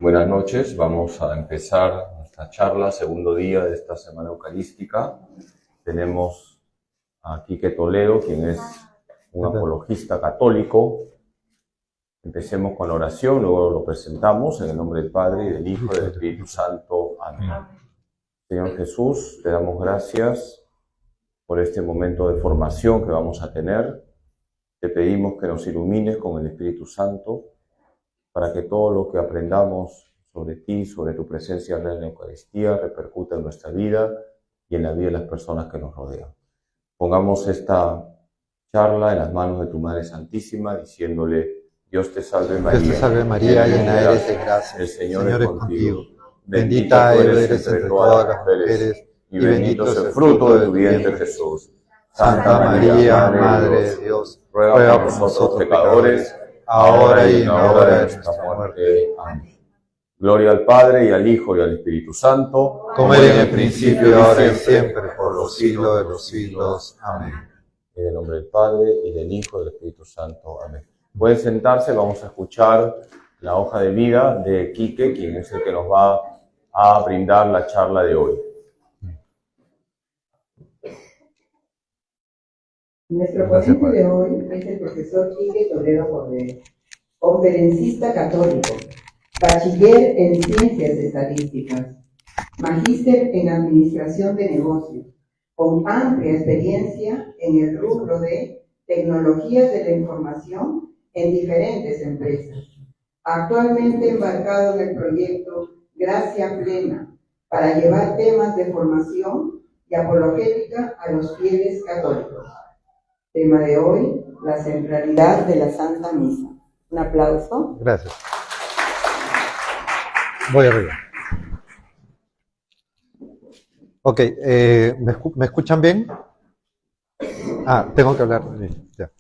Buenas noches, vamos a empezar nuestra charla, segundo día de esta semana eucarística. Tenemos a Quique Toledo, quien es un apologista católico. Empecemos con la oración, luego lo presentamos en el nombre del Padre, y del Hijo y del Espíritu Santo. Amén. Señor Jesús, te damos gracias por este momento de formación que vamos a tener. Te pedimos que nos ilumines con el Espíritu Santo, para que todo lo que aprendamos sobre ti, sobre tu presencia en la Eucaristía, repercuta en nuestra vida y en la vida de las personas que nos rodean. Pongamos esta charla en las manos de tu Madre Santísima, diciéndole: Dios te salve María. Dios te salve María, llena eres de gracia. El Señor es contigo. Bendita eres entre todas las mujeres, y bendito es el fruto de tu vientre Jesús. Santa María, Madre de Dios, ruega por nosotros pecadores, ahora y en la hora de nuestra muerte. Amén. Gloria al Padre, y al Hijo, y al Espíritu Santo, como era en el principio, ahora y siempre, por los siglos de los siglos. Amén. En el nombre del Padre, y del Hijo, y del Espíritu Santo. Amén. Pueden sentarse, vamos a escuchar la hoja de vida de Quique, quien es el que nos va a brindar la charla de hoy. Nuestro ponente de hoy es el profesor Quique Toledo Cordero, conferencista católico, bachiller en Ciencias Estadísticas, magíster en Administración de Negocios, con amplia experiencia en el rubro de tecnologías de la información en diferentes empresas. Actualmente embarcado en el proyecto Gracia Plena para llevar temas de formación y apologética a los fieles católicos. Tema de hoy: la centralidad de la Santa Misa. Un aplauso. Gracias. Voy arriba. Ok, ¿me escuchan bien? Tengo que hablar. Ya.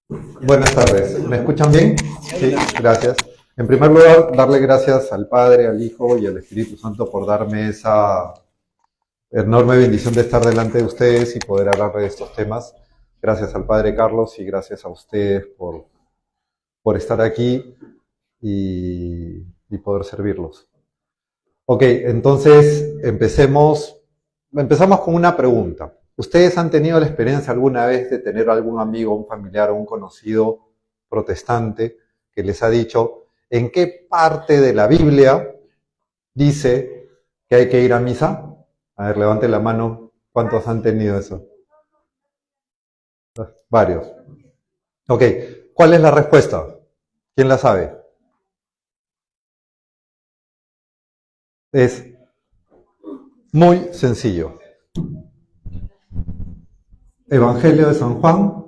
Buenas tardes, ¿me escuchan bien? Sí, gracias. En primer lugar, darle gracias al Padre, al Hijo y al Espíritu Santo por darme esa enorme bendición de estar delante de ustedes y poder hablar de estos temas. Gracias al Padre Carlos y gracias a ustedes por estar aquí y poder servirlos. Ok, entonces empezamos con una pregunta. ¿Ustedes han tenido la experiencia alguna vez de tener algún amigo, un familiar o un conocido protestante que les ha dicho en qué parte de la Biblia dice que hay que ir a misa? A ver, levanten la mano. ¿Cuántos han tenido eso? Varios. Ok, ¿cuál es la respuesta? ¿Quién la sabe? Es muy sencillo. Evangelio de San Juan,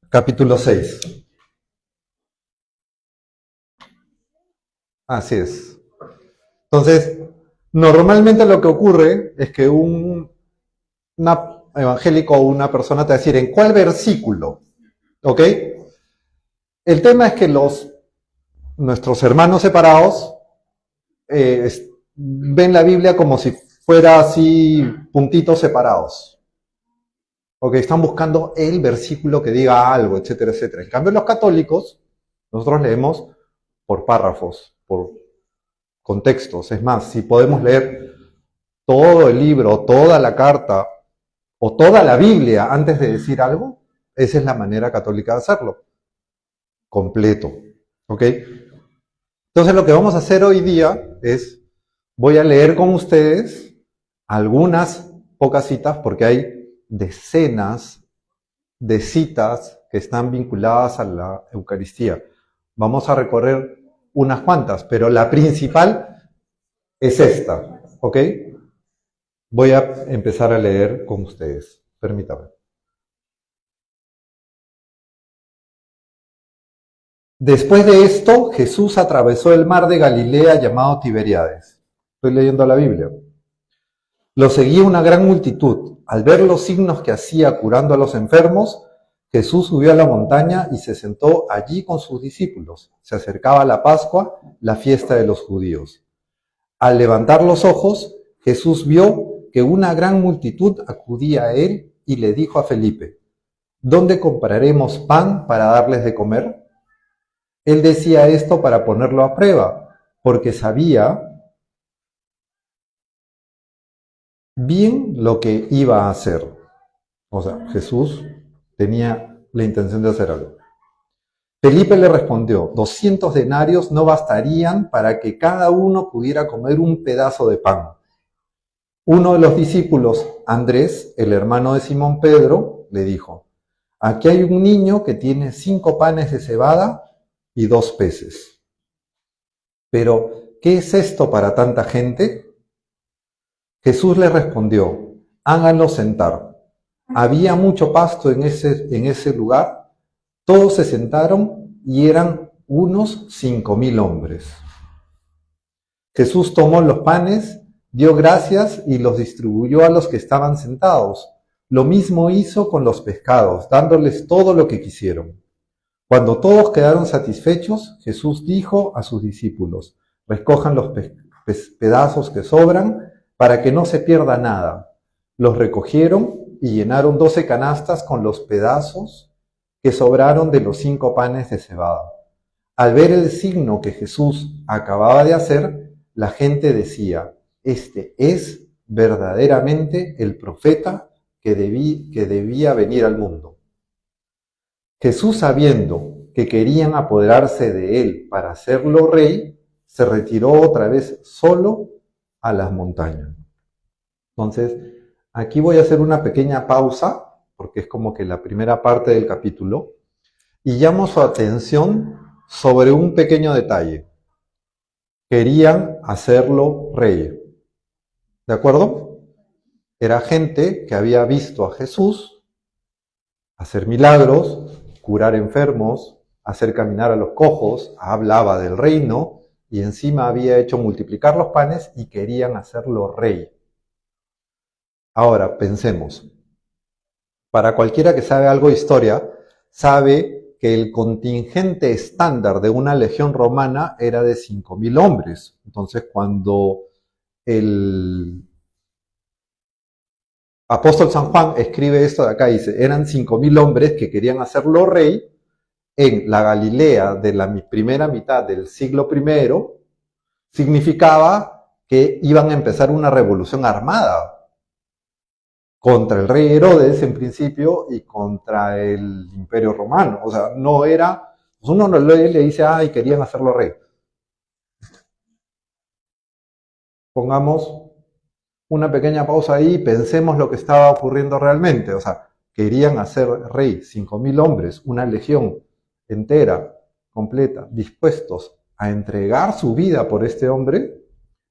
capítulo 6. Así es. Entonces, normalmente lo que ocurre es que un evangélico o una persona te va a decir ¿en cuál versículo? ¿Ok? El tema es que nuestros hermanos separados ven la Biblia como si fuera así puntitos separados. ¿Ok? Están buscando el versículo que diga algo, etcétera, etcétera. En cambio, los católicos, nosotros leemos por párrafos, por contextos. Es más, si podemos leer todo el libro, toda la carta o toda la Biblia antes de decir algo, esa es la manera católica de hacerlo. Completo. ¿Ok? Entonces lo que vamos a hacer hoy día es, voy a leer con ustedes algunas pocas citas, porque hay decenas de citas que están vinculadas a la Eucaristía. Vamos a recorrer unas cuantas, pero la principal es esta, ¿ok? Voy a empezar a leer con ustedes. Permítame. Después de esto, Jesús atravesó el mar de Galilea llamado Tiberíades. Estoy leyendo la Biblia. Lo seguía una gran multitud. Al ver los signos que hacía curando a los enfermos, Jesús subió a la montaña y se sentó allí con sus discípulos. Se acercaba la Pascua, la fiesta de los judíos. Al levantar los ojos, Jesús vio que una gran multitud acudía a él y le dijo a Felipe: ¿dónde compraremos pan para darles de comer? Él decía esto para ponerlo a prueba, porque sabía bien lo que iba a hacer. O sea, Jesús tenía la intención de hacer algo. Felipe le respondió, 200 denarios no bastarían para que cada uno pudiera comer un pedazo de pan. Uno de los discípulos, Andrés, el hermano de Simón Pedro, le dijo, aquí hay un niño que tiene 5 panes de cebada y 2 peces. Pero, ¿qué es esto para tanta gente? Jesús le respondió, háganlo sentar. Había mucho pasto en ese lugar. Todos se sentaron y eran unos 5,000 hombres. Jesús tomó los panes, dio gracias y los distribuyó a los que estaban sentados. Lo mismo hizo con los pescados, dándoles todo lo que quisieron. Cuando todos quedaron satisfechos, Jesús dijo a sus discípulos, recojan los pedazos que sobran para que no se pierda nada. Los recogieron y llenaron 12 canastas con los pedazos que sobraron de los 5 panes de cebada. Al ver el signo que Jesús acababa de hacer, la gente decía, este es verdaderamente el profeta que debía venir al mundo. Jesús, sabiendo que querían apoderarse de él para hacerlo rey, se retiró otra vez solo a las montañas. Entonces, aquí voy a hacer una pequeña pausa, porque es como que la primera parte del capítulo, y llamo su atención sobre un pequeño detalle. Querían hacerlo rey. ¿De acuerdo? Era gente que había visto a Jesús hacer milagros, curar enfermos, hacer caminar a los cojos, hablaba del reino, y encima había hecho multiplicar los panes y querían hacerlo rey. Ahora, pensemos. Para cualquiera que sabe algo de historia, sabe que el contingente estándar de una legión romana era de 5,000 hombres. Entonces, cuando el apóstol San Juan escribe esto de acá, dice, eran 5,000 hombres que querían hacerlo rey en la Galilea de la primera mitad del siglo I, significaba que iban a empezar una revolución armada contra el rey Herodes en principio y contra el imperio romano. O sea, no era, pues uno le dice, ay, querían hacerlo rey. Pongamos una pequeña pausa ahí y pensemos lo que estaba ocurriendo realmente. O sea, querían hacer rey 5,000 hombres, una legión entera, completa, dispuestos a entregar su vida por este hombre,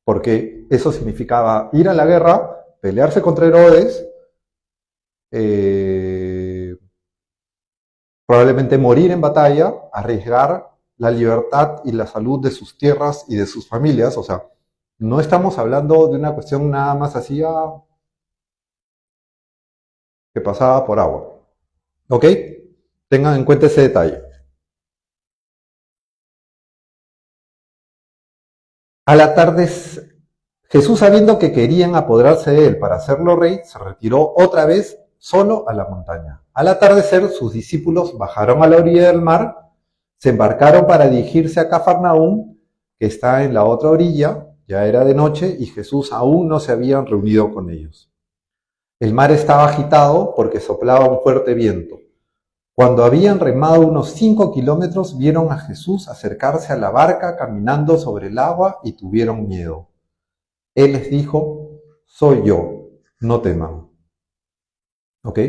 porque eso significaba ir a la guerra, pelearse contra Herodes, probablemente morir en batalla, arriesgar la libertad y la salud de sus tierras y de sus familias. O sea, no estamos hablando de una cuestión nada más así que pasaba por agua. ¿Ok? Tengan en cuenta ese detalle. A la tarde, Jesús, sabiendo que querían apoderarse de él para hacerlo rey, se retiró otra vez solo a la montaña. Al atardecer, sus discípulos bajaron a la orilla del mar, se embarcaron para dirigirse a Cafarnaúm, que está en la otra orilla. Ya era de noche y Jesús aún no se había reunido con ellos. El mar estaba agitado porque soplaba un fuerte viento. Cuando habían remado unos 5 kilómetros, vieron a Jesús acercarse a la barca caminando sobre el agua y tuvieron miedo. Él les dijo, soy yo, no teman. ¿Ok?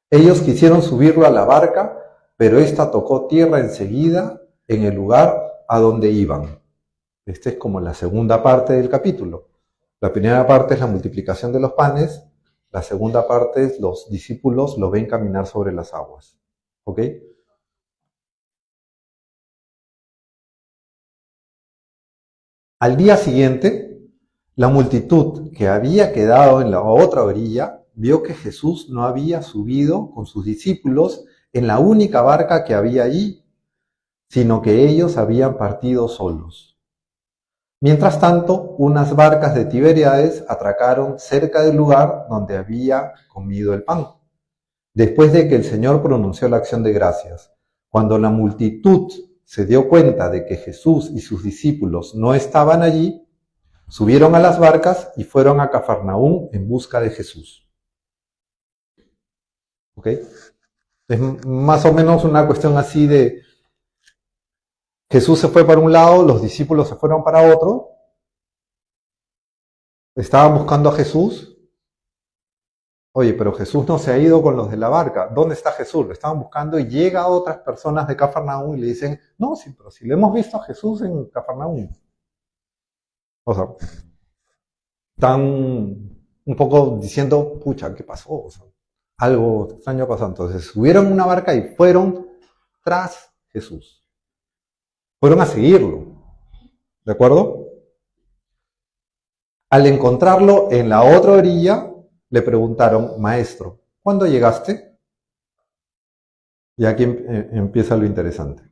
Ellos quisieron subirlo a la barca, pero ésta tocó tierra enseguida en el lugar a donde iban. Esta es como la segunda parte del capítulo. La primera parte es la multiplicación de los panes. La segunda parte es los discípulos lo ven caminar sobre las aguas. ¿Ok? Al día siguiente, la multitud que había quedado en la otra orilla vio que Jesús no había subido con sus discípulos en la única barca que había allí, sino que ellos habían partido solos. Mientras tanto, unas barcas de Tiberíades atracaron cerca del lugar donde había comido el pan, después de que el Señor pronunció la acción de gracias. Cuando la multitud se dio cuenta de que Jesús y sus discípulos no estaban allí, subieron a las barcas y fueron a Cafarnaúm en busca de Jesús. ¿Ok? Es más o menos una cuestión así de Jesús se fue para un lado, los discípulos se fueron para otro, estaban buscando a Jesús. Oye, pero Jesús no se ha ido con los de la barca. ¿Dónde está Jesús? Lo estaban buscando y llega a otras personas de Cafarnaúm y le dicen, no, sí, pero si le hemos visto a Jesús en Cafarnaúm. O sea, están un poco diciendo, pucha, ¿qué pasó? O sea, algo extraño pasó. Entonces subieron una barca y fueron tras Jesús. Fueron a seguirlo. ¿De acuerdo? Al encontrarlo en la otra orilla, le preguntaron, maestro, ¿cuándo llegaste? Y aquí empieza lo interesante.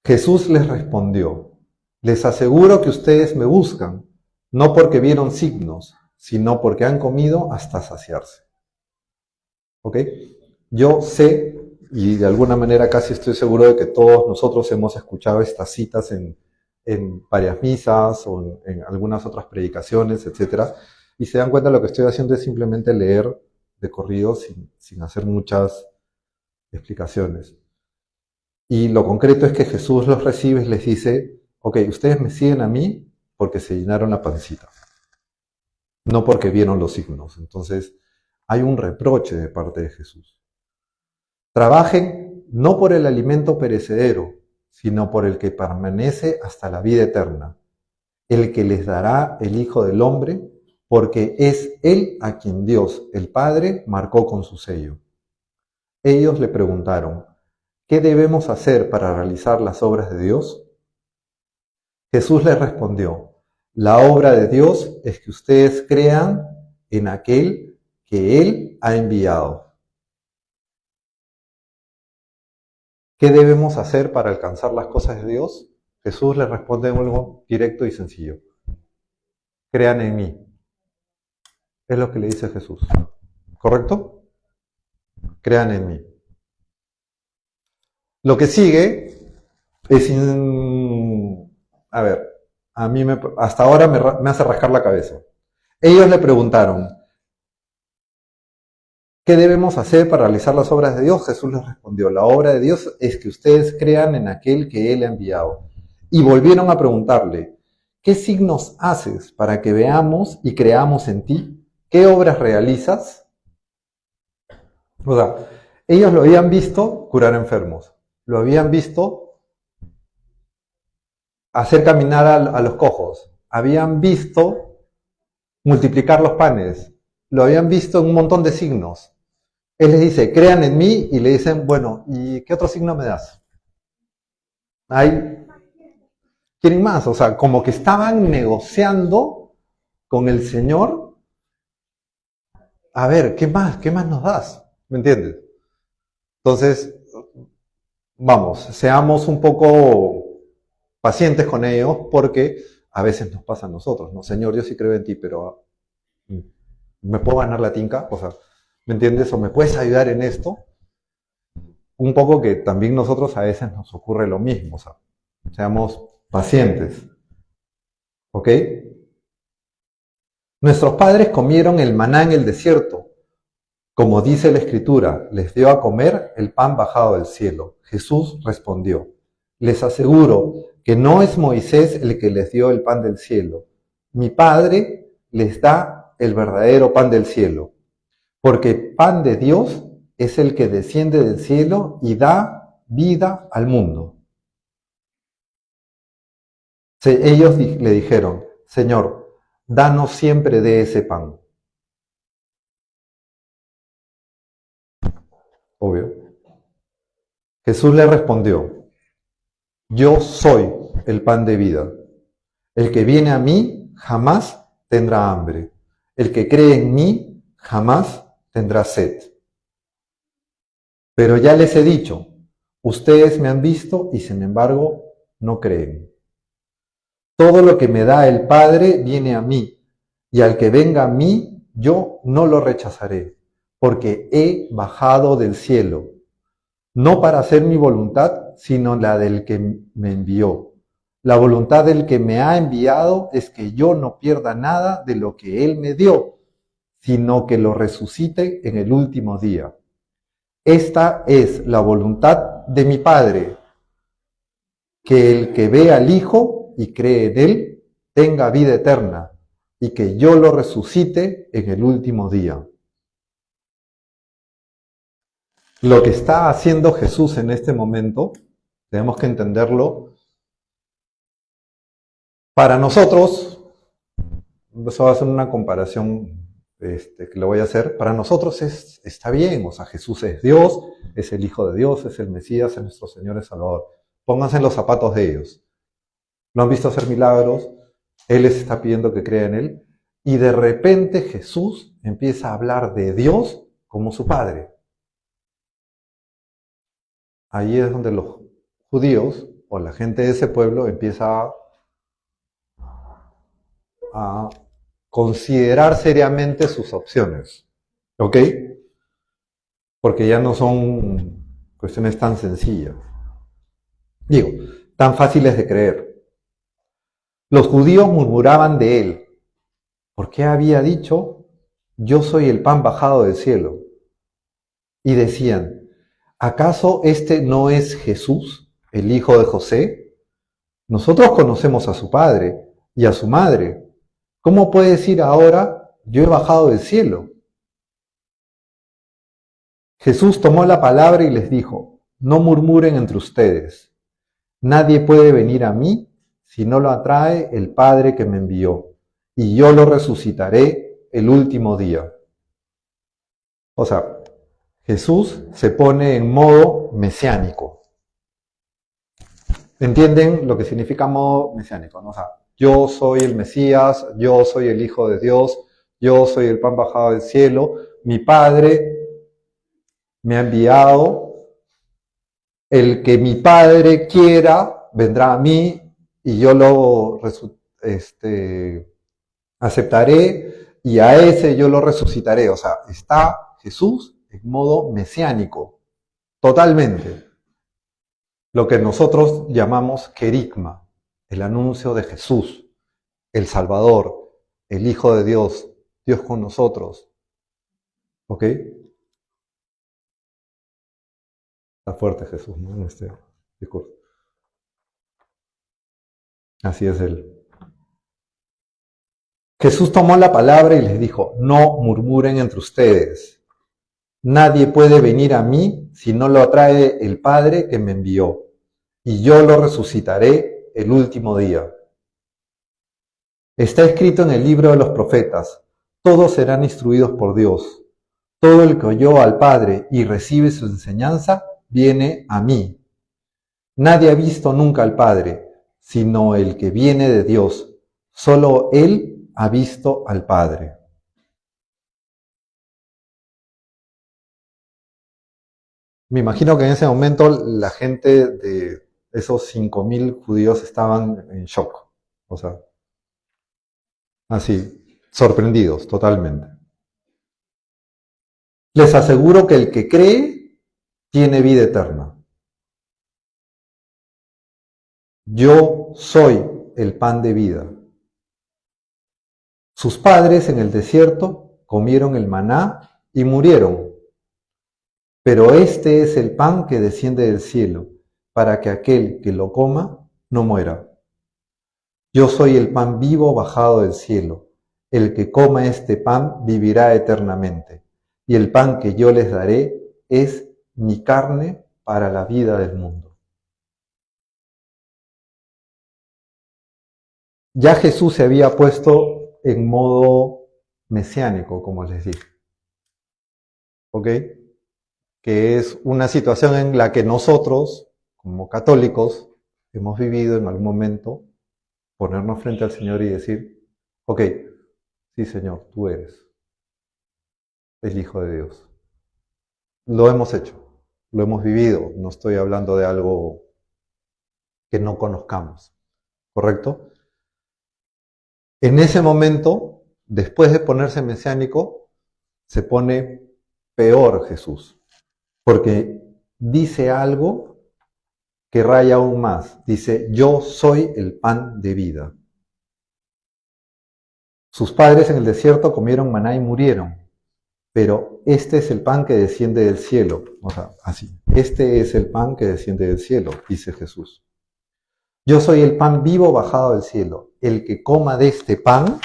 Jesús les respondió, les aseguro que ustedes me buscan, no porque vieron signos, sino porque han comido hasta saciarse. ¿Ok? Yo sé, y de alguna manera casi estoy seguro de que todos nosotros hemos escuchado estas citas en varias misas o en algunas otras predicaciones, etcétera. Y se dan cuenta lo que estoy haciendo es simplemente leer de corrido sin hacer muchas explicaciones. Y lo concreto es que Jesús los recibe y les dice, ok, ustedes me siguen a mí porque se llenaron la pancita, no porque vieron los signos. Entonces, hay un reproche de parte de Jesús. Trabajen no por el alimento perecedero, sino por el que permanece hasta la vida eterna, el que les dará el Hijo del Hombre, porque es Él a quien Dios, el Padre, marcó con su sello. Ellos le preguntaron, ¿qué debemos hacer para realizar las obras de Dios? Jesús les respondió, la obra de Dios es que ustedes crean en aquel que Él ha enviado. ¿Qué debemos hacer para alcanzar las cosas de Dios? Jesús les responde algo directo y sencillo. Crean en mí. Es lo que le dice Jesús. ¿Correcto? Crean en mí. Lo que sigue es... A ver, a mí hasta ahora me hace rascar la cabeza. Ellos le preguntaron, ¿qué debemos hacer para realizar las obras de Dios? Jesús les respondió, la obra de Dios es que ustedes crean en aquel que Él ha enviado. Y volvieron a preguntarle, ¿qué signos haces para que veamos y creamos en ti? ¿Qué obras realizas? O sea, ellos lo habían visto curar enfermos, lo habían visto hacer caminar a los cojos, habían visto multiplicar los panes, lo habían visto en un montón de signos. Él les dice, crean en mí, y le dicen, bueno, ¿y qué otro signo me das? ¿Quieren más? O sea, como que estaban negociando con el Señor. A ver, ¿qué más nos das? ¿Me entiendes? Entonces, vamos, seamos un poco pacientes con ellos, porque a veces nos pasa a nosotros, ¿no? Señor, yo sí creo en ti, pero ¿me puedo ganar la tinca? O sea, ¿me entiendes? ¿O me puedes ayudar en esto? Un poco que también nosotros a veces nos ocurre lo mismo, o sea, seamos pacientes. ¿Ok? Nuestros padres comieron el maná en el desierto. Como dice la Escritura, les dio a comer el pan bajado del cielo. Jesús respondió, les aseguro que no es Moisés el que les dio el pan del cielo. Mi Padre les da el verdadero pan del cielo. Porque pan de Dios es el que desciende del cielo y da vida al mundo. Ellos le dijeron, Señor, danos siempre de ese pan. Obvio. Jesús le respondió, yo soy el pan de vida. El que viene a mí jamás tendrá hambre. El que cree en mí jamás tendrá sed. Pero ya les he dicho, ustedes me han visto y sin embargo no creen. Todo lo que me da el Padre viene a mí, y al que venga a mí, yo no lo rechazaré, porque he bajado del cielo. no para hacer mi voluntad, sino la del que me envió. La voluntad del que me ha enviado es que yo no pierda nada de lo que Él me dio, sino que lo resucite en el último día. Esta es la voluntad de mi Padre, que el que ve al Hijo y cree en Él tenga vida eterna, y que yo lo resucite en el último día. Lo que está haciendo Jesús en este momento, tenemos que entenderlo. Para nosotros, eso va a ser una comparación que lo voy a hacer, para nosotros está bien, o sea, Jesús es Dios, es el Hijo de Dios, es el Mesías, es nuestro Señor y Salvador. Pónganse en los zapatos de ellos. Lo han visto hacer milagros, Él les está pidiendo que crean en Él, y de repente Jesús empieza a hablar de Dios como su Padre. Ahí es donde los judíos, o la gente de ese pueblo, empieza a considerar seriamente sus opciones. ¿Ok? Porque ya no son cuestiones tan sencillas. Digo, tan fáciles de creer. Los judíos murmuraban de él, porque había dicho, yo soy el pan bajado del cielo. Y decían, ¿acaso este no es Jesús, el hijo de José? Nosotros conocemos a su padre y a su madre. ¿Cómo puede decir ahora, yo he bajado del cielo? Jesús tomó la palabra y les dijo, no murmuren entre ustedes. Nadie puede venir a mí si no lo atrae el Padre que me envió, y yo lo resucitaré el último día. O sea, Jesús se pone en modo mesiánico. ¿Entienden lo que significa modo mesiánico? ¿No? O sea, yo soy el Mesías, yo soy el Hijo de Dios, yo soy el pan bajado del cielo, mi Padre me ha enviado, el que mi Padre quiera vendrá a mí y yo lo aceptaré y a ese yo lo resucitaré. O sea, está Jesús en modo mesiánico, totalmente. Lo que nosotros llamamos querigma, el anuncio de Jesús, el Salvador, el Hijo de Dios, Dios con nosotros. ¿Ok? Está fuerte Jesús, ¿no? En este discurso. Así es Él. Jesús tomó la palabra y les dijo, no murmuren entre ustedes. Nadie puede venir a mí si no lo atrae el Padre que me envió, y yo lo resucitaré el último día. Está escrito en el libro de los profetas, todos serán instruidos por Dios. Todo el que oyó al Padre y recibe su enseñanza, viene a mí. Nadie ha visto nunca al Padre, sino el que viene de Dios. Solo Él ha visto al Padre. Me imagino que en ese momento la gente de esos 5.000 judíos estaban en shock. O sea, así, sorprendidos totalmente. Les aseguro que el que cree tiene vida eterna. Yo soy el pan de vida. Sus padres en el desierto comieron el maná y murieron. Pero este es el pan que desciende del cielo, para que aquel que lo coma no muera. Yo soy el pan vivo bajado del cielo. El que coma este pan vivirá eternamente. Y el pan que yo les daré es mi carne para la vida del mundo. Ya Jesús se había puesto en modo mesiánico, como les dije. ¿Ok? Que es una situación en la que nosotros, como católicos, hemos vivido en algún momento, ponernos frente al Señor y decir, ok, sí Señor, tú eres el Hijo de Dios. Lo hemos hecho, lo hemos vivido, no estoy hablando de algo que no conozcamos, ¿correcto? En ese momento, después de ponerse mesiánico, se pone peor Jesús. Porque dice algo que raya aún más. Dice, yo soy el pan de vida. Sus padres en el desierto comieron maná y murieron, pero este es el pan que desciende del cielo. O sea, así, este es el pan que desciende del cielo, dice Jesús. Yo soy el pan vivo bajado del cielo. El que coma de este pan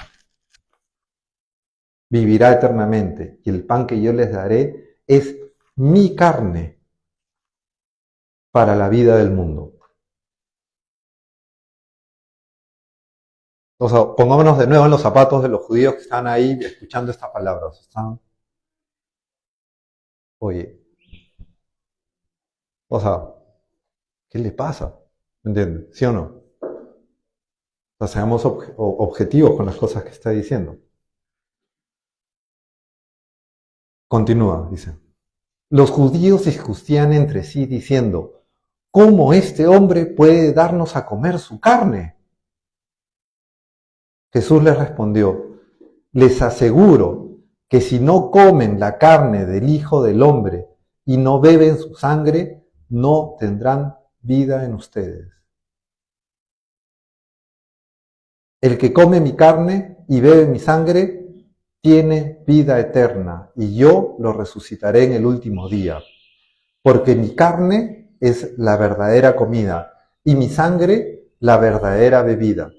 vivirá eternamente. Y el pan que yo les daré es mi carne para la vida del mundo. O sea, pongámonos de nuevo en los zapatos de los judíos que están ahí escuchando estas palabras. Están, oye, o sea, ¿qué le pasa? ¿Me entiendes? ¿Sí o no? O sea, seamos objetivos con las cosas que está diciendo. Continúa, dice. Los judíos discutían entre sí diciendo, ¿cómo este hombre puede darnos a comer su carne? Jesús les respondió, les aseguro que si no comen la carne del Hijo del Hombre y no beben su sangre, no tendrán vida en ustedes. El que come mi carne y bebe mi sangre tiene vida eterna, y yo lo resucitaré en el último día. Porque mi carne es la verdadera comida, y mi sangre la verdadera bebida.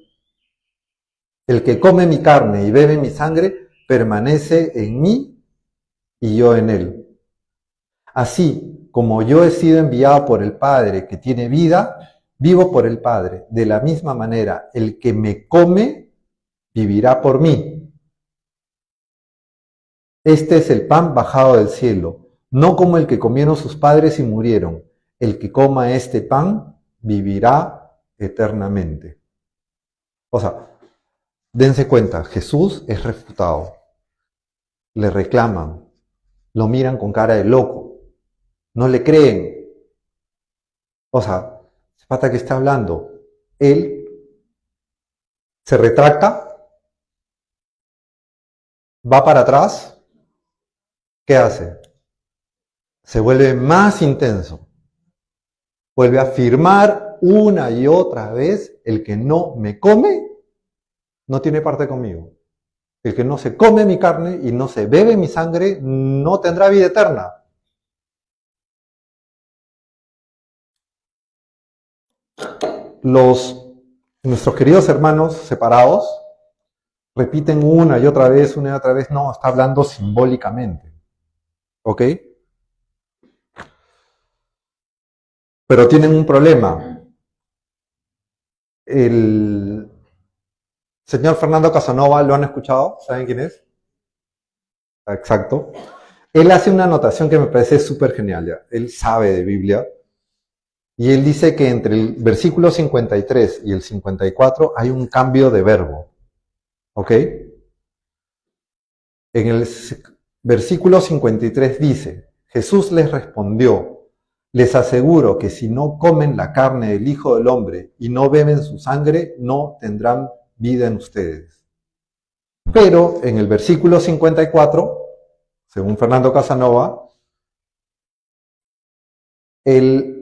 El que come mi carne y bebe mi sangre permanece en mí y yo en él. Así como yo he sido enviado por el Padre que tiene vida, vivo por el Padre. De la misma manera, el que me come vivirá por mí. Este es el pan bajado del cielo, no como el que comieron sus padres y murieron. El que coma este pan vivirá eternamente. O sea, dense cuenta, Jesús es refutado. Le reclaman, lo miran con cara de loco, no le creen. O sea, el pata que está hablando, él se retracta, va para atrás, ¿qué hace? Se vuelve más intenso, vuelve a afirmar una y otra vez, el que no me come, no tiene parte conmigo. El que no se come mi carne y no se bebe mi sangre, no tendrá vida eterna. Nuestros queridos hermanos separados repiten una y otra vez, no, está hablando simbólicamente. ¿Ok? Pero tienen un problema. El señor Fernando Casanova, ¿lo han escuchado? ¿Saben quién es? Exacto. Él hace una anotación que me parece súper genial. ¿Ya? Él sabe de Biblia. Y él dice que entre el versículo 53 y el 54 hay un cambio de verbo. ¿Ok? En el versículo 53 dice, Jesús les respondió, les aseguro que si no comen la carne del Hijo del Hombre y no beben su sangre, no tendrán vida en ustedes. Pero en el versículo 54, según Fernando Casanova, el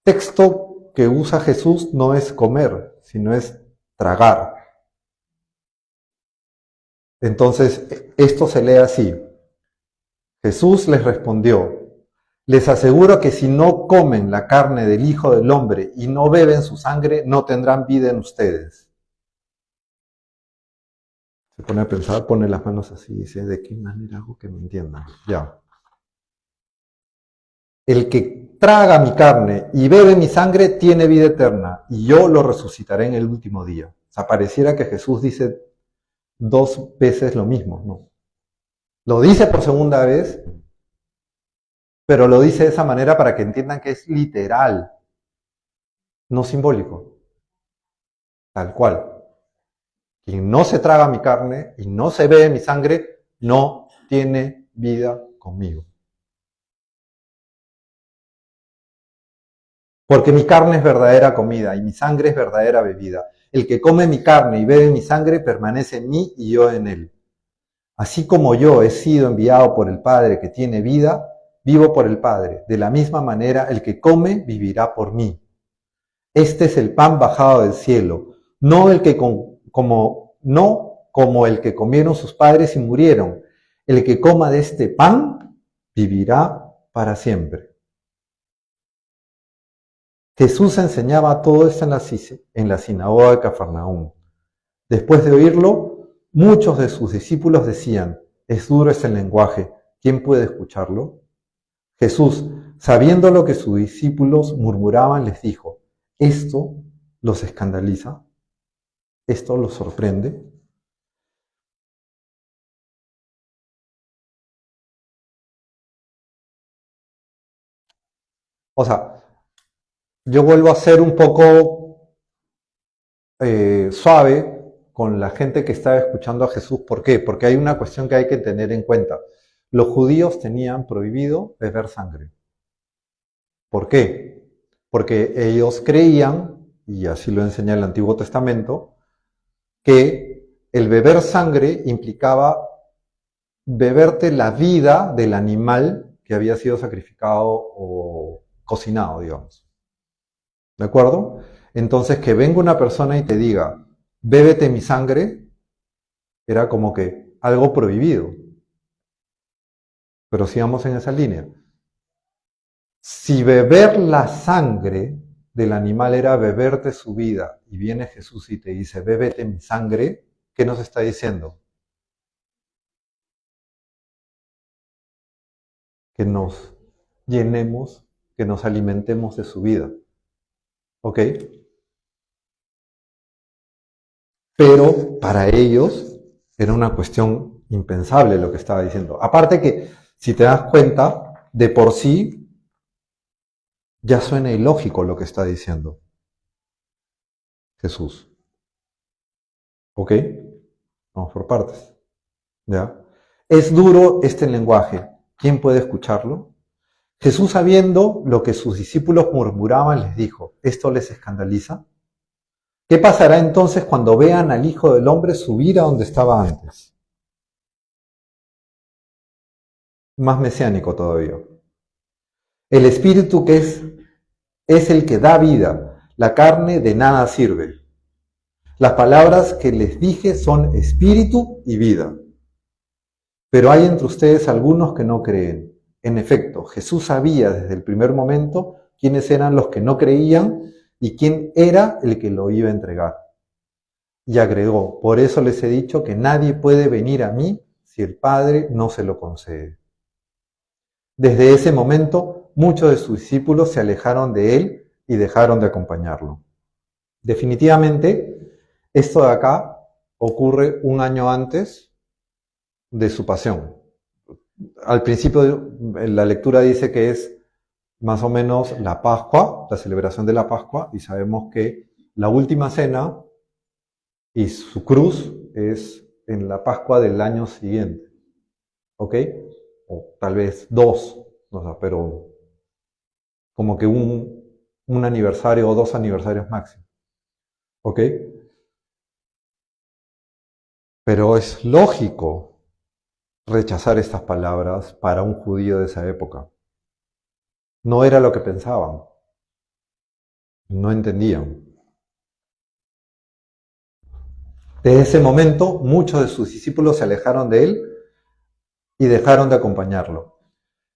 texto que usa Jesús no es comer, sino es tragar. Entonces, esto se lee así. Jesús les respondió, les aseguro que si no comen la carne del Hijo del Hombre y no beben su sangre, no tendrán vida en ustedes. Se pone a pensar, pone las manos así y dice, ¿de qué manera hago que me entiendan? Ya. El que traga mi carne y bebe mi sangre tiene vida eterna, y yo lo resucitaré en el último día. O sea, pareciera que Jesús dice 2 veces lo mismo, ¿no? Lo dice por segunda vez, pero lo dice de esa manera para que entiendan que es literal, no simbólico. Tal cual. Quien no se traga mi carne y no se bebe mi sangre, no tiene vida conmigo. Porque mi carne es verdadera comida y mi sangre es verdadera bebida. El que come mi carne y bebe mi sangre permanece en mí y yo en él. Así como yo he sido enviado por el Padre que tiene vida, vivo por el Padre. De la misma manera, el que come vivirá por mí. Este es el pan bajado del cielo, no como el que comieron sus padres y murieron. El que coma de este pan vivirá para siempre. Jesús enseñaba todo esto en la sinagoga de Cafarnaúm. Después de oírlo, muchos de sus discípulos decían, es duro este lenguaje, ¿quién puede escucharlo? Jesús, sabiendo lo que sus discípulos murmuraban, les dijo, ¿esto los escandaliza? ¿Esto los sorprende? O sea, yo vuelvo a ser un poco suave con la gente que estaba escuchando a Jesús. ¿Por qué? Porque hay una cuestión que hay que tener en cuenta. Los judíos tenían prohibido beber sangre. ¿Por qué? Porque ellos creían, y así lo enseña el Antiguo Testamento, que el beber sangre implicaba beberte la vida del animal que había sido sacrificado o cocinado, digamos. ¿De acuerdo? Entonces, que venga una persona y te diga, bébete mi sangre, era como que algo prohibido. Pero sigamos en esa línea. Si beber la sangre del animal era beberte su vida, y viene Jesús y te dice, bébete mi sangre, ¿qué nos está diciendo? Que nos llenemos, que nos alimentemos de su vida. ¿Ok? Pero para ellos era una cuestión impensable lo que estaba diciendo. Aparte que, si te das cuenta, de por sí ya suena ilógico lo que está diciendo Jesús. ¿Ok? Vamos por partes. ¿Ya? Es duro este lenguaje. ¿Quién puede escucharlo? Jesús, sabiendo lo que sus discípulos murmuraban, les dijo, ¿esto les escandaliza? ¿Qué pasará entonces cuando vean al Hijo del Hombre subir a donde estaba antes? Más mesiánico todavía. El Espíritu que es el que da vida, la carne de nada sirve. Las palabras que les dije son espíritu y vida. Pero hay entre ustedes algunos que no creen. En efecto, Jesús sabía desde el primer momento quiénes eran los que no creían y quién era el que lo iba a entregar. Y agregó, por eso les he dicho que nadie puede venir a mí si el Padre no se lo concede. Desde ese momento, muchos de sus discípulos se alejaron de él y dejaron de acompañarlo. Definitivamente, esto de acá ocurre un año antes de su pasión. Al principio la lectura dice que es más o menos la Pascua, la celebración de la Pascua, y sabemos que la última cena y su cruz es en la Pascua del año siguiente. ¿Ok? O tal vez dos, no sé, pero como que un aniversario o 2 aniversarios máximo. ¿Ok? Pero es lógico rechazar estas palabras para un judío de esa época. No era lo que pensaban. No entendían. Desde ese momento, muchos de sus discípulos se alejaron de él y dejaron de acompañarlo.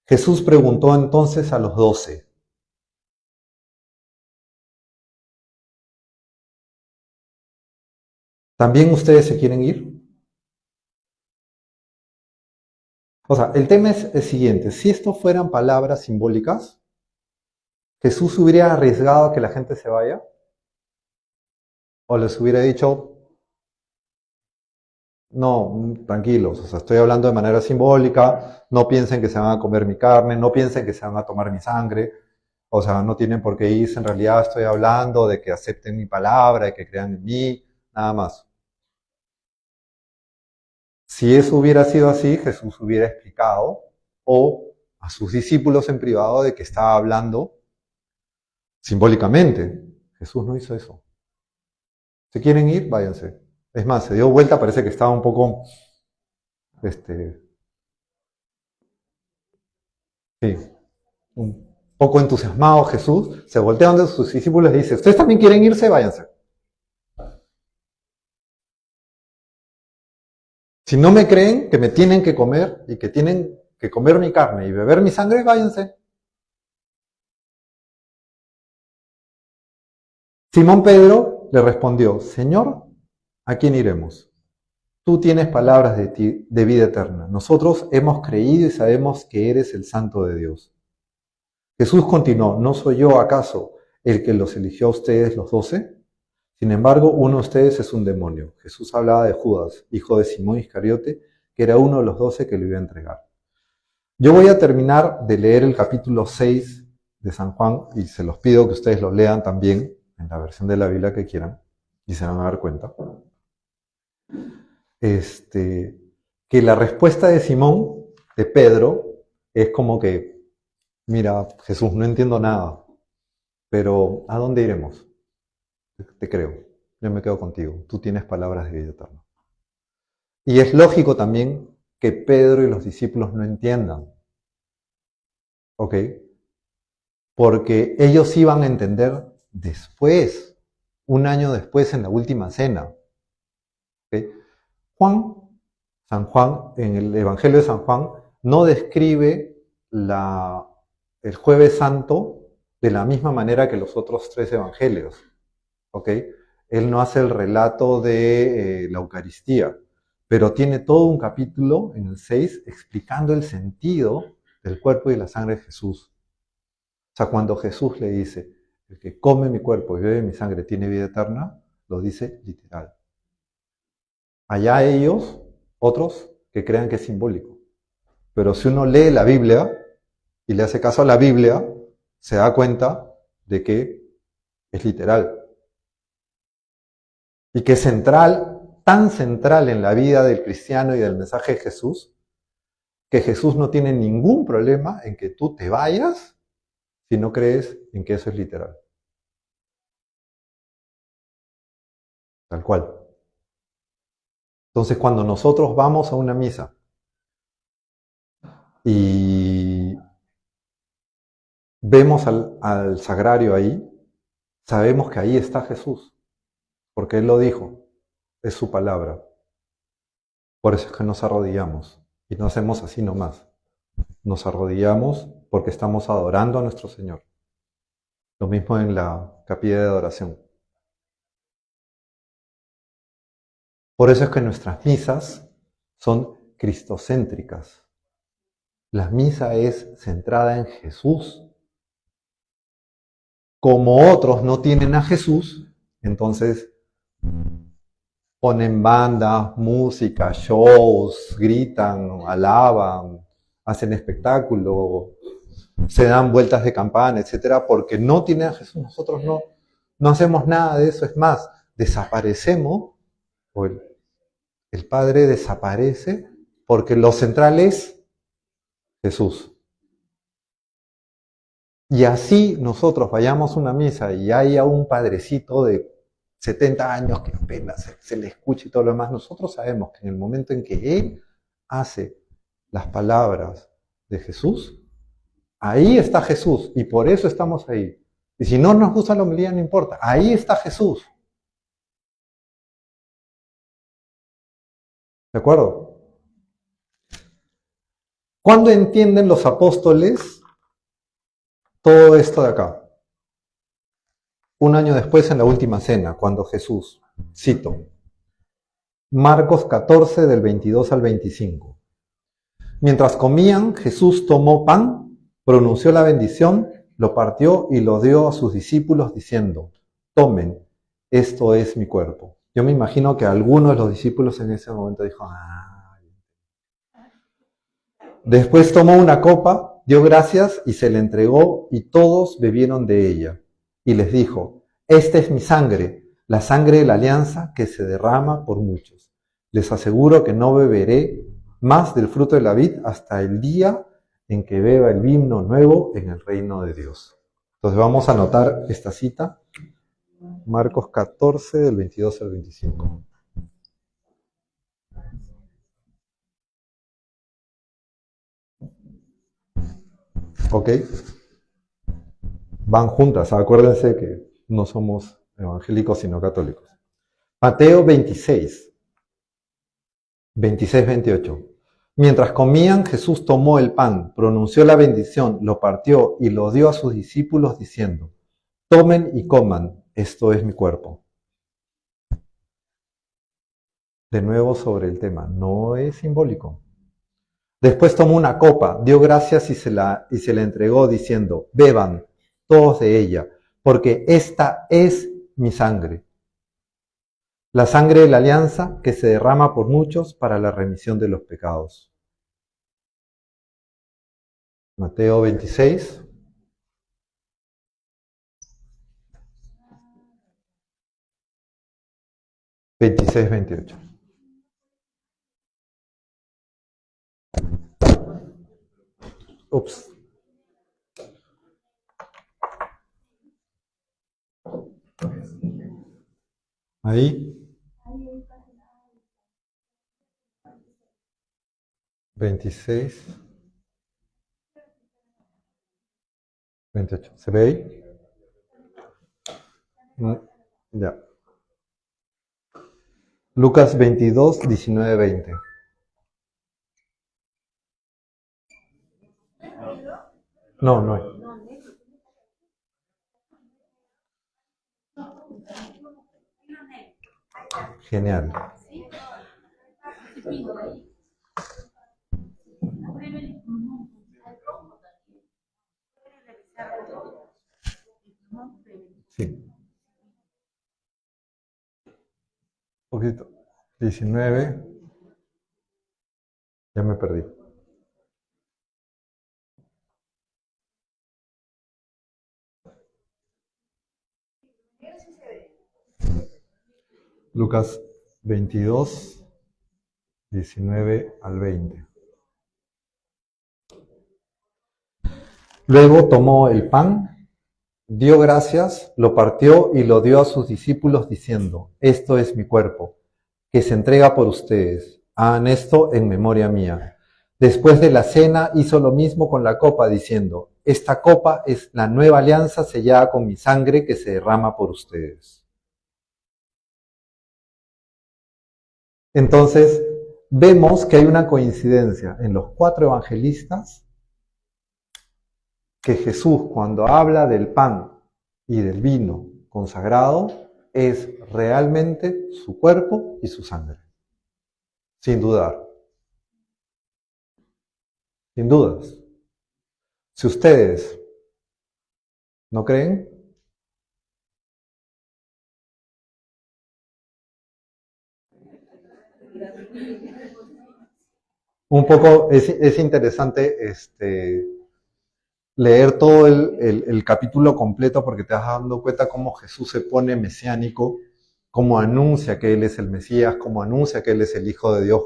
Jesús preguntó entonces a los 12, ¿también ustedes se quieren ir? O sea, el tema es el siguiente. Si esto fueran palabras simbólicas, ¿Jesús hubiera arriesgado a que la gente se vaya? ¿O les hubiera dicho, no, tranquilos, o sea, estoy hablando de manera simbólica, no piensen que se van a comer mi carne, no piensen que se van a tomar mi sangre, o sea, no tienen por qué irse, en realidad estoy hablando de que acepten mi palabra, de que crean en mí, nada más. Si eso hubiera sido así, Jesús hubiera explicado, o a sus discípulos en privado, de que estaba hablando simbólicamente. Jesús no hizo eso. ¿Se quieren ir? Váyanse. Es más, se dio vuelta, parece que estaba un poco Sí, un poco entusiasmado Jesús, se voltea donde sus discípulos y dice, ¿ustedes también quieren irse? Váyanse. Si no me creen que me tienen que comer y que tienen que comer mi carne y beber mi sangre, váyanse. Simón Pedro le respondió, Señor, ¿a quién iremos? Tú tienes palabras de vida eterna. Nosotros hemos creído y sabemos que eres el Santo de Dios. Jesús continuó, ¿no soy yo acaso el que los eligió a ustedes los 12? Sin embargo, uno de ustedes es un demonio. Jesús hablaba de Judas, hijo de Simón Iscariote, que era uno de los 12 que lo iba a entregar. Yo voy a terminar de leer el capítulo 6 de San Juan y se los pido que ustedes lo lean también en la versión de la Biblia que quieran y se van a dar cuenta. Que la respuesta de Simón, de Pedro, es como que, mira, Jesús, no entiendo nada, pero ¿a dónde iremos? Te creo, yo me quedo contigo, tú tienes palabras de vida eterna. Y es lógico también que Pedro y los discípulos no entiendan, ¿ok? Porque ellos iban a entender después, un año después en la última cena. ¿Okay? San Juan, en el Evangelio de San Juan, no describe el Jueves Santo de la misma manera que los otros 3 evangelios. ¿Ok? Él no hace el relato de la Eucaristía, pero tiene todo un capítulo en el 6 explicando el sentido del cuerpo y la sangre de Jesús. O sea, cuando Jesús le dice, el que come mi cuerpo y bebe mi sangre tiene vida eterna, lo dice literal. Allá ellos, otros, que crean que es simbólico. Pero si uno lee la Biblia y le hace caso a la Biblia, se da cuenta de que es literal. Y que es central, tan central en la vida del cristiano y del mensaje de Jesús, que Jesús no tiene ningún problema en que tú te vayas si no crees en que eso es literal. Tal cual. Entonces, cuando nosotros vamos a una misa y vemos al sagrario ahí, sabemos que ahí está Jesús, porque Él lo dijo, es su palabra. Por eso es que nos arrodillamos y no hacemos así nomás. Nos arrodillamos porque estamos adorando a nuestro Señor. Lo mismo en la capilla de adoración. Por eso es que nuestras misas son cristocéntricas. La misa es centrada en Jesús. Como otros no tienen a Jesús, entonces ponen banda, música, shows, gritan, alaban, hacen espectáculo, se dan vueltas de campana, etcétera, porque no tienen a Jesús. Nosotros no hacemos nada de eso. Es más, desaparecemos, o el Padre desaparece, porque lo central es Jesús. Y así nosotros vayamos a una misa y haya un padrecito de 70 años que apenas se le escuche y todo lo demás, nosotros sabemos que en el momento en que Él hace las palabras de Jesús, ahí está Jesús y por eso estamos ahí. Y si no nos gusta la homilía, no importa, ahí está Jesús. ¿De acuerdo? ¿Cuándo entienden los apóstoles todo esto de acá? Un año después, en la última cena, cuando Jesús, cito, Marcos 14 del 22 al 25. Mientras comían, Jesús tomó pan, pronunció la bendición, lo partió y lo dio a sus discípulos diciendo, tomen, esto es mi cuerpo. Yo me imagino que alguno de los discípulos en ese momento dijo, Después tomó una copa, dio gracias y se le entregó y todos bebieron de ella. Y les dijo, esta es mi sangre, la sangre de la alianza que se derrama por muchos. Les aseguro que no beberé más del fruto de la vid hasta el día en que beba el vino nuevo en el reino de Dios. Entonces vamos a anotar esta cita, Marcos 14, del 22 al 25. ¿Ok? Van juntas, acuérdense que no somos evangélicos sino católicos. Mateo 26, 28. Mientras comían, Jesús tomó el pan, pronunció la bendición, lo partió y lo dio a sus discípulos diciendo, tomen y coman, esto es mi cuerpo. De nuevo sobre el tema, no es simbólico. Después tomó una copa, dio gracias y se la entregó diciendo, beban todos de ella, porque esta es mi sangre. La sangre de la alianza que se derrama por muchos para la remisión de los pecados. Mateo 26. Veintiséis, 28. Ups. Ahí. 26. 28. ¿Se ve ahí? Ya. Lucas 22, 19, 20. No, no hay. Genial. Sí. Un poquito. 19. Ya me perdí. Lucas 22, 19 al 20. Luego tomó el pan, dio gracias, lo partió y lo dio a sus discípulos diciendo, esto es mi cuerpo, que se entrega por ustedes. Hagan esto en memoria mía. Después de la cena hizo lo mismo con la copa diciendo, esta copa es la nueva alianza sellada con mi sangre que se derrama por ustedes. Entonces, vemos que hay una coincidencia en los 4 evangelistas, que Jesús, cuando habla del pan y del vino consagrado, es realmente su cuerpo y su sangre. Sin dudar. Sin dudas. Si ustedes no creen, un poco es interesante leer todo el capítulo completo porque te vas dando cuenta cómo Jesús se pone mesiánico, cómo anuncia que Él es el Mesías, cómo anuncia que Él es el Hijo de Dios.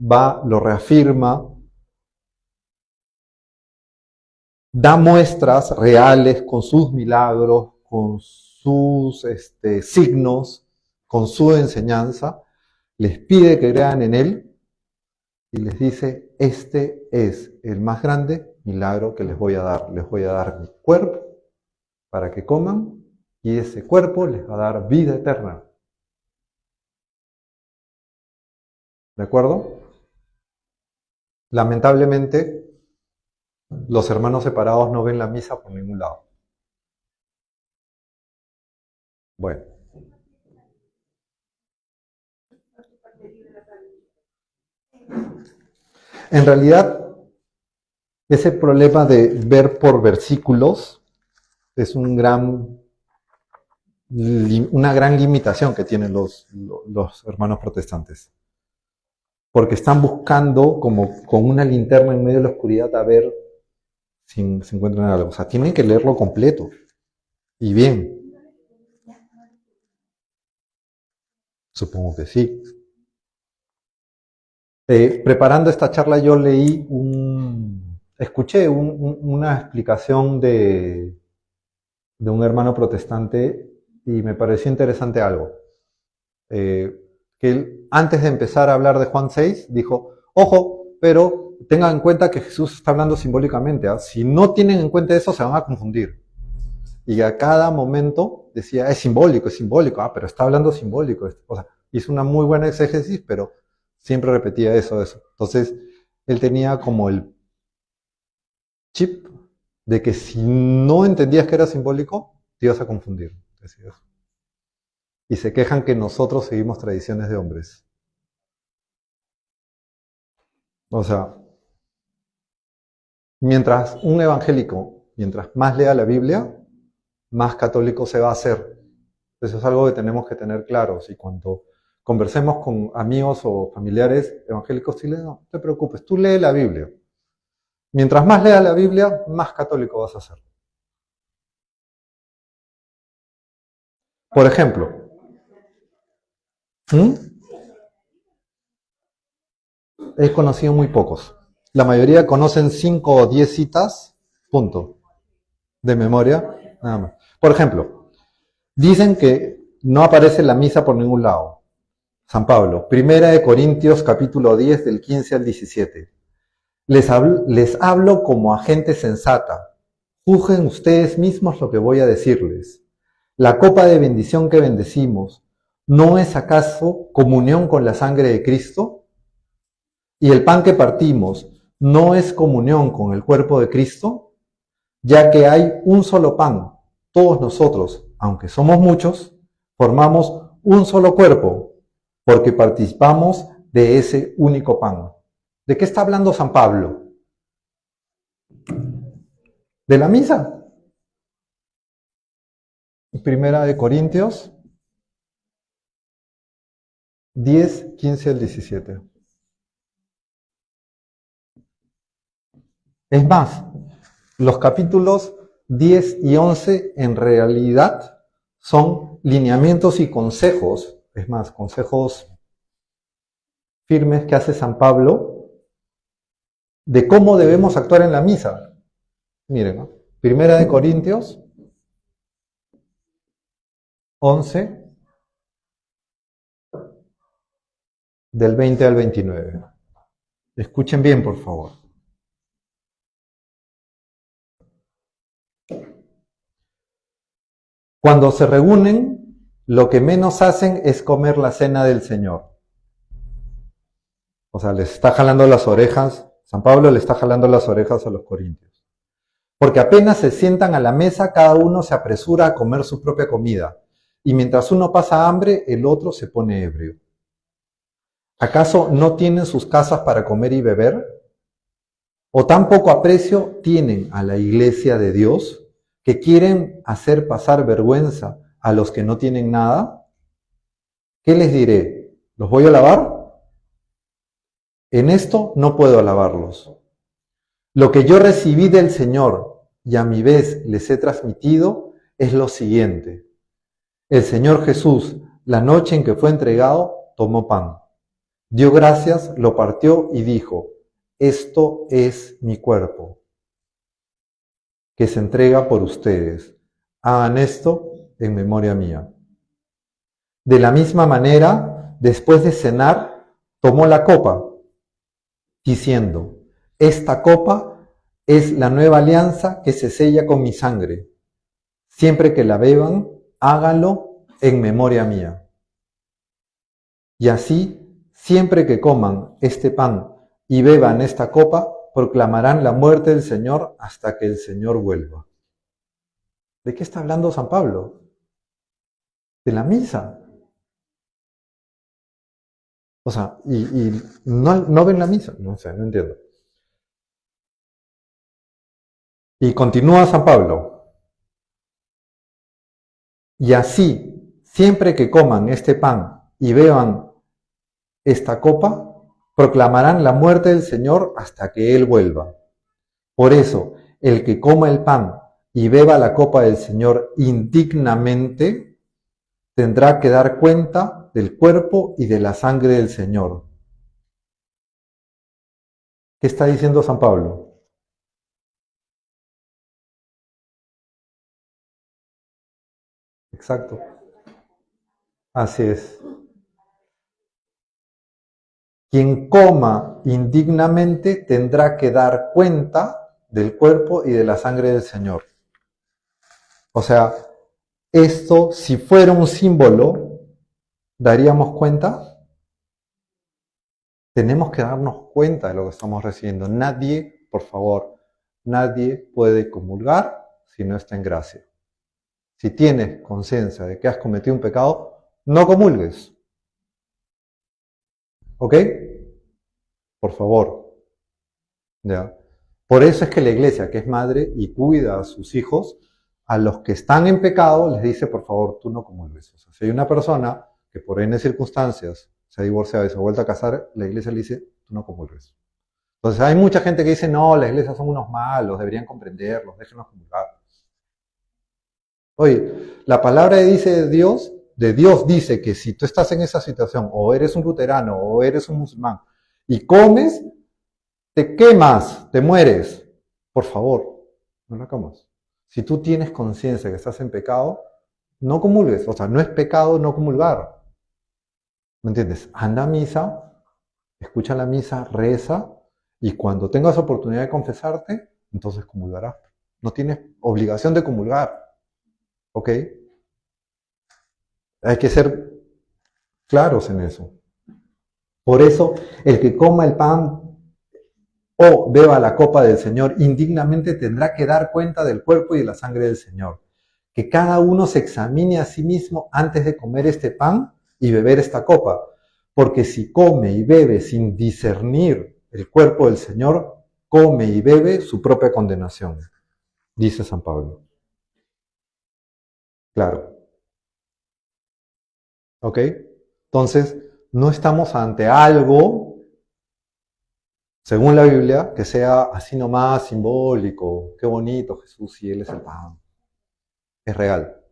Va, lo reafirma, da muestras reales con sus milagros, con sus signos, con su enseñanza, les pide que crean en Él y les dice, este es el más grande milagro que les voy a dar. Les voy a dar mi cuerpo para que coman y ese cuerpo les va a dar vida eterna. ¿De acuerdo? Lamentablemente, los hermanos separados no ven la misa por ningún lado. Bueno. En realidad, ese problema de ver por versículos es una gran limitación que tienen los hermanos protestantes. Porque están buscando como con una linterna en medio de la oscuridad a ver si encuentran algo. O sea, tienen que leerlo completo. Y bien. Supongo que sí. Preparando esta charla yo escuché una explicación de un hermano protestante y me pareció interesante algo. Que él, antes de empezar a hablar de Juan 6, dijo, ojo, pero tengan en cuenta que Jesús está hablando simbólicamente. ¿Ah? Si no tienen en cuenta eso, se van a confundir. Y a cada momento decía, es simbólico, pero está hablando simbólico. O sea, hizo una muy buena exégesis, pero siempre repetía eso. Entonces, él tenía como el chip de que si no entendías que era simbólico, te ibas a confundir. Decía eso. Y se quejan que nosotros seguimos tradiciones de hombres. O sea, mientras un evangélico, mientras más lea la Biblia, más católico se va a hacer. Eso es algo que tenemos que tener claro. Si cuando conversemos con amigos o familiares evangélicos chilenos, no te preocupes, tú lee la Biblia. Mientras más leas la Biblia, más católico vas a ser. Por ejemplo, he conocido muy pocos. La mayoría conocen 5 o 10 citas, punto, de memoria, nada más. Por ejemplo, dicen que no aparece la misa por ningún lado. San Pablo, Primera de Corintios capítulo 10 del 15 al 17. Les hablo como a gente sensata. Juzguen ustedes mismos lo que voy a decirles. La copa de bendición que bendecimos, ¿no es acaso comunión con la sangre de Cristo? Y el pan que partimos, ¿no es comunión con el cuerpo de Cristo? Ya que hay un solo pan, todos nosotros, aunque somos muchos, formamos un solo cuerpo, porque participamos de ese único pan. ¿De qué está hablando San Pablo? ¿De la misa? Primera de Corintios 10, 15 al 17. Es más, los capítulos 10 y 11 en realidad son lineamientos y consejos, es más, consejos firmes que hace San Pablo de cómo debemos actuar en la misa. Miren, ¿no? Primera de Corintios 11, del 20 al 29. Escuchen bien, por favor. Cuando se reúnen, lo que menos hacen es comer la cena del Señor. O sea, les está jalando las orejas, San Pablo le está jalando las orejas a los corintios. Porque apenas se sientan a la mesa, cada uno se apresura a comer su propia comida. Y mientras uno pasa hambre, el otro se pone ebrio. ¿Acaso no tienen sus casas para comer y beber? ¿O tan poco aprecio tienen a la iglesia de Dios que quieren hacer pasar vergüenza a los que no tienen nada? ¿Qué les diré? ¿Los voy a lavar? En esto no puedo alabarlos. Lo que yo recibí del Señor y a mi vez les he transmitido es lo siguiente. El Señor Jesús, la noche en que fue entregado, tomó pan. Dio gracias, lo partió y dijo, esto es mi cuerpo, que se entrega por ustedes. Hagan esto en memoria mía. De la misma manera, después de cenar, tomó la copa, diciendo, esta copa es la nueva alianza que se sella con mi sangre. Siempre que la beban, háganlo en memoria mía. Y así, siempre que coman este pan y beban esta copa, proclamarán la muerte del Señor hasta que el Señor vuelva. ¿De qué está hablando San Pablo? De la misa. O sea, y no ven la misa. No sé, no entiendo. Y continúa San Pablo. Y así, siempre que coman este pan y beban esta copa, proclamarán la muerte del Señor hasta que Él vuelva. Por eso, el que coma el pan y beba la copa del Señor indignamente, tendrá que dar cuenta del cuerpo y de la sangre del Señor. ¿Qué está diciendo San Pablo? Exacto. Así es. Quien coma indignamente tendrá que dar cuenta del cuerpo y de la sangre del Señor. O sea, esto, si fuera un símbolo, ¿daríamos cuenta? Tenemos que darnos cuenta de lo que estamos recibiendo. Nadie, por favor, nadie puede comulgar si no está en gracia. Si tienes conciencia de que has cometido un pecado, no comulgues. ¿Ok? Por favor. ¿Ya? Por eso es que la iglesia, que es madre y cuida a sus hijos, a los que están en pecado les dice, por favor, tú no comulgues. O sea, si hay una persona que por N circunstancias se ha divorciado y se ha vuelto a casar, la iglesia le dice, tú no comulgues. Entonces hay mucha gente que dice, no, las iglesias son unos malos, deberían comprenderlos, déjenlos comulgar. Oye, la palabra de Dios dice que si tú estás en esa situación, o eres un luterano, o eres un musulmán, y comes, te quemas, te mueres. Por favor, no la comas. Si tú tienes conciencia que estás en pecado, no comulgues. O sea, no es pecado no comulgar. ¿Me entiendes? Anda a misa, escucha la misa, reza, y cuando tengas oportunidad de confesarte, entonces comulgarás. No tienes obligación de comulgar. ¿Ok? Hay que ser claros en eso. Por eso, el que coma el pan o beba la copa del Señor indignamente tendrá que dar cuenta del cuerpo y de la sangre del Señor. Que cada uno se examine a sí mismo antes de comer este pan y beber esta copa. Porque si come y bebe sin discernir el cuerpo del Señor, come y bebe su propia condenación, dice San Pablo. Claro. ¿Ok? Entonces, no estamos ante algo, según la Biblia, que sea así nomás simbólico. Qué bonito Jesús y Él es el pan. Es real.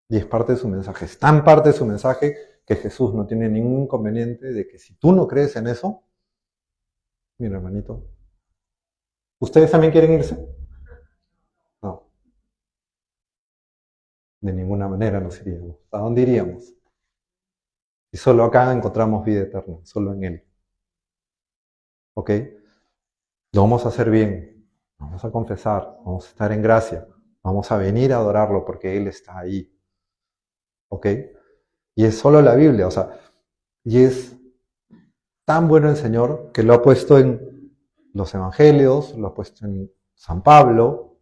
Y es parte de su mensaje. Es tan parte de su mensaje que Jesús no tiene ningún inconveniente de que si tú no crees en eso, mira hermanito, ¿ustedes también quieren irse? No. De ninguna manera nos iríamos. ¿A dónde iríamos? Y solo acá encontramos vida eterna, solo en Él. ¿Ok? Lo vamos a hacer bien, vamos a confesar, vamos a estar en gracia, vamos a venir a adorarlo porque Él está ahí. ¿Ok? Y es solo la Biblia, o sea, y es tan bueno el Señor que lo ha puesto en los evangelios, lo ha puesto en San Pablo,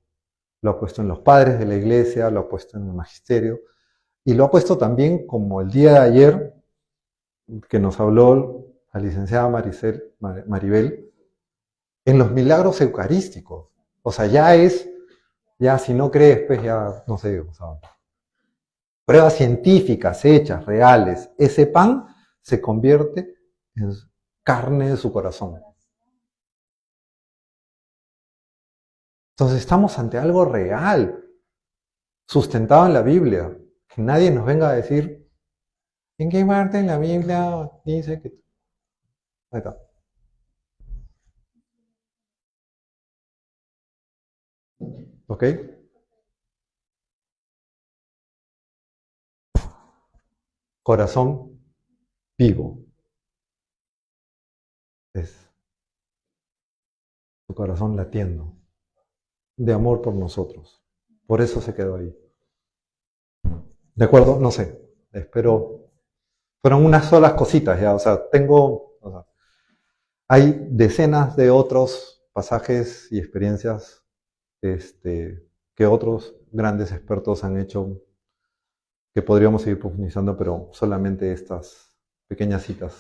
lo ha puesto en los padres de la iglesia, lo ha puesto en el magisterio, y lo ha puesto también como el día de ayer que nos habló la licenciada Maribel, en los milagros eucarísticos. O sea, ya si no crees, pues ya, no sé, o sea, pruebas científicas, hechas, reales. Ese pan se convierte en carne de su corazón. Entonces estamos ante algo real, sustentado en la Biblia. Que nadie nos venga a decir, ¿en qué parte en la Biblia dice que... Ahí está. ¿Ok? Corazón vivo. Es su corazón latiendo de amor por nosotros. Por eso se quedó ahí. ¿De acuerdo? No sé. Espero. Fueron unas solas cositas ya. O sea, hay decenas de otros pasajes y experiencias que otros grandes expertos han hecho que podríamos seguir profundizando, pero solamente estas pequeñas citas.